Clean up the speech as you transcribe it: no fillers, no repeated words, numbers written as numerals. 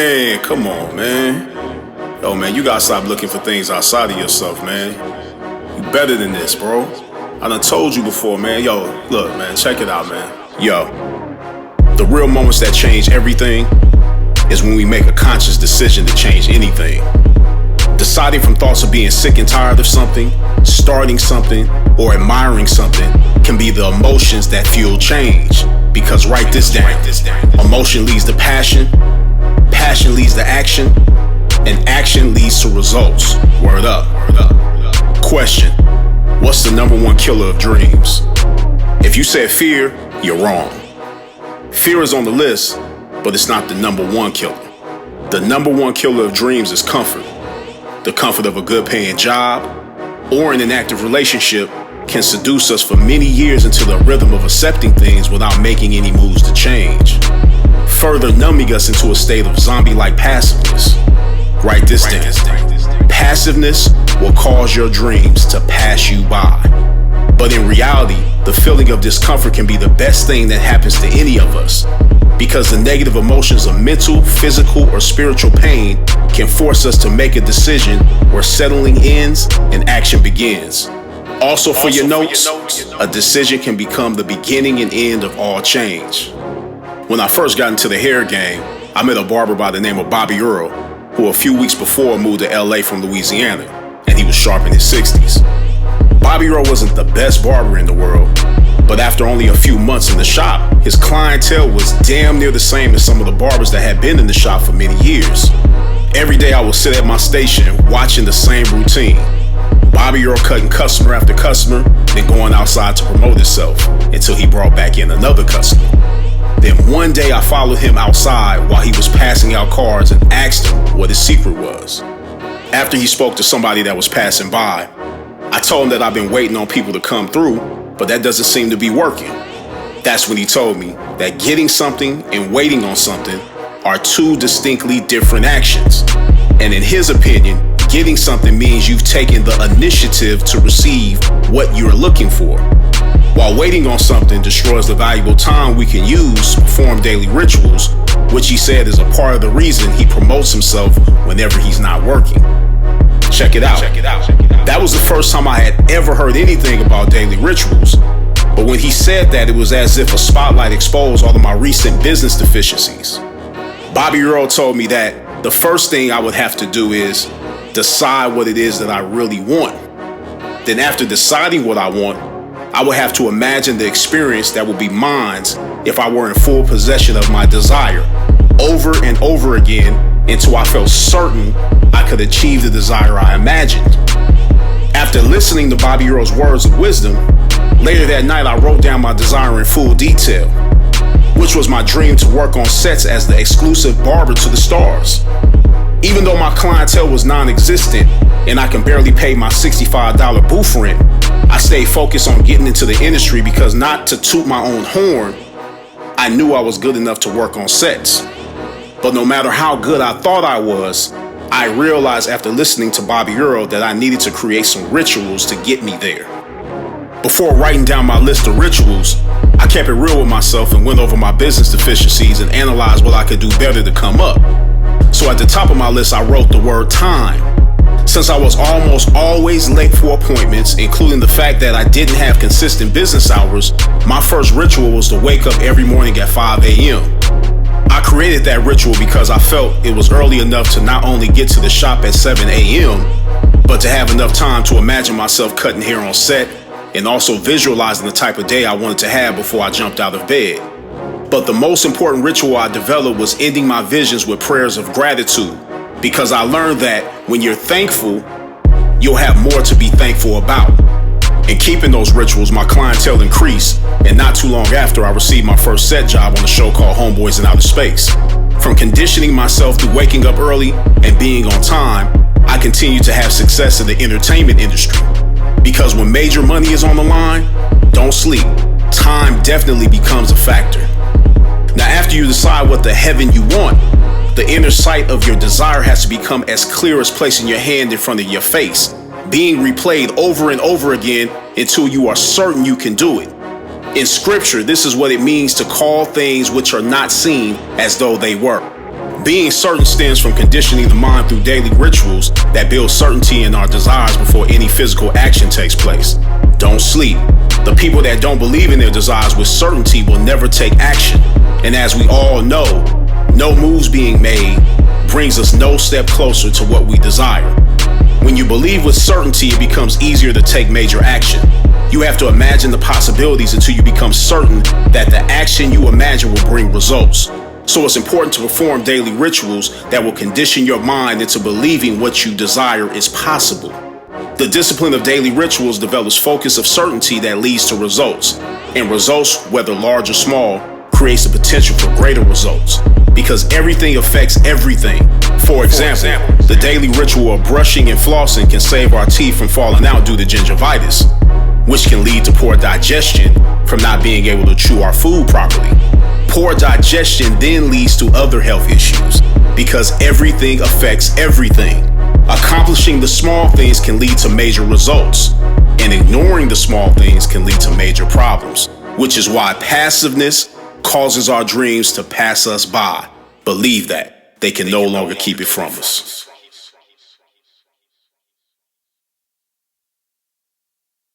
Man, come on, man. Yo, man, you gotta stop looking for things outside of yourself, man. You better than this, bro. I done told you before, man. Yo, look, man, check it out, man. Yo, the real moments that change everything is when we make a conscious decision to change anything. Deciding from thoughts of being sick and tired of something, starting something, or admiring something can be the emotions that fuel change. Because write this down. Emotion leads to passion, passion leads to action, and action leads to results. Word up. Question: what's the number one killer of dreams? If you said fear, you're wrong. Fear is on the list, but it's not the number one killer. The number one killer of dreams is comfort. The comfort of a good paying job or in an active relationship can seduce us for many years into the rhythm of accepting things without making any moves to change, further numbing us into a state of zombie-like passiveness. Write this down. Passiveness will cause your dreams to pass you by. But in reality, the feeling of discomfort can be the best thing that happens to any of us, because the negative emotions of mental, physical, or spiritual pain can force us to make a decision where settling ends and action begins. Also for your notes, a decision can become the beginning and end of all change. When I first got into the hair game, I met a barber by the name of Bobby Earl, who a few weeks before moved to LA from Louisiana, and he was sharp in his 60s. Bobby Earl wasn't the best barber in the world, but after only a few months in the shop, his clientele was damn near the same as some of the barbers that had been in the shop for many years. Every day I would sit at my station watching the same routine. Bobby Earl cutting customer after customer, then going outside to promote himself until he brought back in another customer. Then one day I followed him outside while he was passing out cards and asked him what his secret was. After he spoke to somebody that was passing by, I told him that I've been waiting on people to come through, but that doesn't seem to be working. That's when he told me that getting something and waiting on something are two distinctly different actions. And in his opinion, getting something means you've taken the initiative to receive what you're looking for, while waiting on something destroys the valuable time we can use to perform daily rituals, which he said is a part of the reason he promotes himself whenever he's not working. Check it out. That was the first time I had ever heard anything about daily rituals, but when he said that, it was as if a spotlight exposed all of my recent business deficiencies. Bobby Earl told me that the first thing I would have to do is decide what it is that I really want. Then after deciding what I want, I would have to imagine the experience that would be mine if I were in full possession of my desire, over and over again until I felt certain I could achieve the desire I imagined. After listening to Bobby Earl's words of wisdom, later that night I wrote down my desire in full detail, which was my dream to work on sets as the exclusive barber to the stars. Even though my clientele was non-existent and I can barely pay my $65 booth rent, I stayed focused on getting into the industry because, not to toot my own horn, I knew I was good enough to work on sets. But no matter how good I thought I was, I realized after listening to Bobby Earl that I needed to create some rituals to get me there. Before writing down my list of rituals, I kept it real with myself and went over my business deficiencies and analyzed what I could do better to come up. So at the top of my list, I wrote the word time. Since I was almost always late for appointments, including the fact that I didn't have consistent business hours, my first ritual was to wake up every morning at 5 a.m. I created that ritual because I felt it was early enough to not only get to the shop at 7 a.m., but to have enough time to imagine myself cutting hair on set and also visualizing the type of day I wanted to have before I jumped out of bed. But the most important ritual I developed was ending my visions with prayers of gratitude, because I learned that when you're thankful, you'll have more to be thankful about. In keeping those rituals, my clientele increased, and not too long after, I received my first set job on a show called Homeboys in Outer Space. From conditioning myself to waking up early and being on time, I continued to have success in the entertainment industry. Because when major money is on the line, don't sleep. Time definitely becomes a factor. Now, after you decide what the heaven you want, the inner sight of your desire has to become as clear as placing your hand in front of your face, being replayed over and over again until you are certain you can do it. In scripture, this is what it means to call things which are not seen as though they were. Being certain stems from conditioning the mind through daily rituals that build certainty in our desires before any physical action takes place. Don't sleep. The people that don't believe in their desires with certainty will never take action. And as we all know, no moves being made brings us no step closer to what we desire. When you believe with certainty, it becomes easier to take major action. You have to imagine the possibilities until you become certain that the action you imagine will bring results. So it's important to perform daily rituals that will condition your mind into believing what you desire is possible. The discipline of daily rituals develops focus of certainty that leads to results. And results, whether large or small, creates the potential for greater results. Because everything affects everything. For example, the daily ritual of brushing and flossing can save our teeth from falling out due to gingivitis, which can lead to poor digestion from not being able to chew our food properly. Poor digestion then leads to other health issues because everything affects everything. Accomplishing the small things can lead to major results, and ignoring the small things can lead to major problems, which is why passiveness causes our dreams to pass us by. Believe that they can no longer keep it from us.